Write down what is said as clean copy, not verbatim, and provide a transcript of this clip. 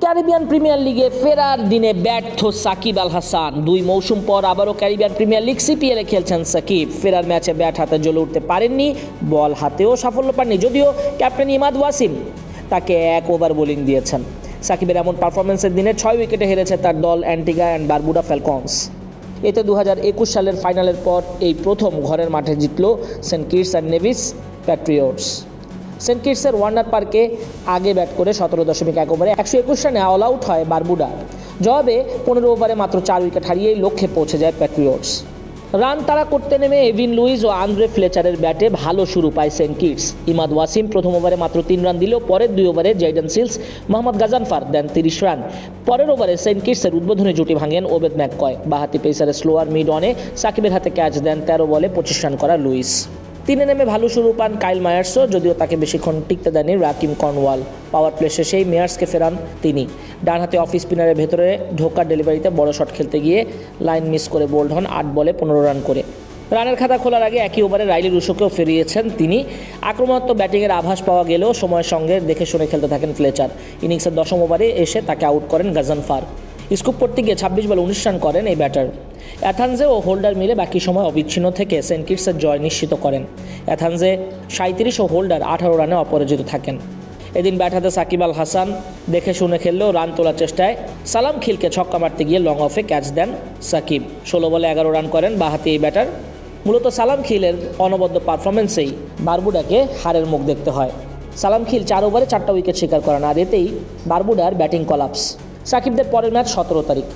Caribbean premier লিগে ফেরার দিনে ব্যর্থ সাকিব আল হাসান। 2 মৌসুম পর আবারও ক্যারিবিয়ান প্রিমিয়ার লিগ সিপিএলে খেলছেন সাকিব। ফেরার ম্যাচে ব্যাট হাতে জ্বলে উঠতে পারেননি, বল হাতেও সাফল্য পাননি, যদিও ক্যাপ্টেন ইমাদ ওয়াসিম তাকে 1 ওভার বোলিং দিয়েছেন। সাকিবের এমন পারফরমেন্সের দিনে 6 উইকেটে হেরেছে তার দল অ্যান্টিগা অ্যান্ড বারবুডা ফ্যালকনস। এতে 2021 সালের ফাইনালের পর এই প্রথম ঘরের মাঠে জিতল Saint Kitts and Nevis Patriots. Saint কিটসের ওয়ার্নার পার্কে আগে ব্যাট করে 17.1 ওভারে 121 রানে অল আউট হয় বারবুডা। জবাবে 15 ওভারে মাত্র 4 উইকেট হারিয়েই লক্ষ্যে পৌঁছে যায় প্যাট্রিয়টস। রান তাড়া করতে নেমে এভিন লুইস ও আন্দ্রে ফ্লেচারের ব্যাটে ভালো শুরু পায় সেন্ট কিটস। ইমাদ ওয়াসিম প্রথম ওভারে মাত্র 3 রান দিলেও পরের 2 ওভারে জেইডেন সিলস, মোহাম্মদ গাজানফার দেন 30 রান। পরের ওভারে সেন্ট কিটসের উদ্বোধনী জুটি ভাঙেন ওবেদ ম্যাককয়। বাঁহাতি পেসারের স্লোয়ার মিড অনে সাকিবের হাতে ক্যাচ দেন 13 বলে 25 রান করা লুইস। 3-এ নেমে ভালো শুরু পান কাইল মায়ার্সও, যদিও তাকে বেশিক্ষণ টিকতে দেয়নি রাকিম কর্নওয়াল। পাওয়ার প্লে শেষেই মেয়ার্সকে ফেরান তিনি। ডানহাতে অফ স্পিনারের ভেতরে ঢোকা ডেলিভারিতে বড় শট খেলতে গিয়ে লাইন মিস করে বোল্ড হন 8 বলে 15 রান করে। রানের খাতা খোলার আগে একই ওভারে রাইলি রুশোকেও ফিরিয়েছেন তিনি। আক্রমণাত্মক ব্যাটিংয়ের আভাস পাওয়া গেলেও সময়ের সঙ্গে দেখে শুনে খেলতে থাকেন ফ্লেচার। ইনিংসের 10ম ওভারে এসে তাকে আউট করেন গাজানফার। স্কুপ করতে গিয়ে 26 বলে 19 রান করেন এই ব্যাটার। অ্যাথানজে ও হোল্ডার মিলে বাকি সময় অবিচ্ছিন্ন থেকে সেন্ট কিটসের জয় নিশ্চিত করেন। অ্যাথানজে 37 ও হোল্ডার 18 রানে অপরাজিত থাকেন। এদিন ব্যাট হাতে সাকিব আল হাসান দেখে শুনে খেললেও রান তোলার চেষ্টায় সালাম খিলকে ছক্কা মারতে গিয়ে লং অফে ক্যাচ দেন সাকিব। 16 বলে 11 রান করেন বাঁহাতি এই ব্যাটার। মূলত সালাম খিলের অনবদ্য পারফরমেন্সেই বারবুডাকে হারের মুখ দেখতে হয়। সালাম খিল 4 ওভারে 4টা উইকেট শিকার করেন, আর এতেই বারবুডার ব্যাটিং কলাপস। সাকিবদের পরের ম্যাচ 17 তারিখ।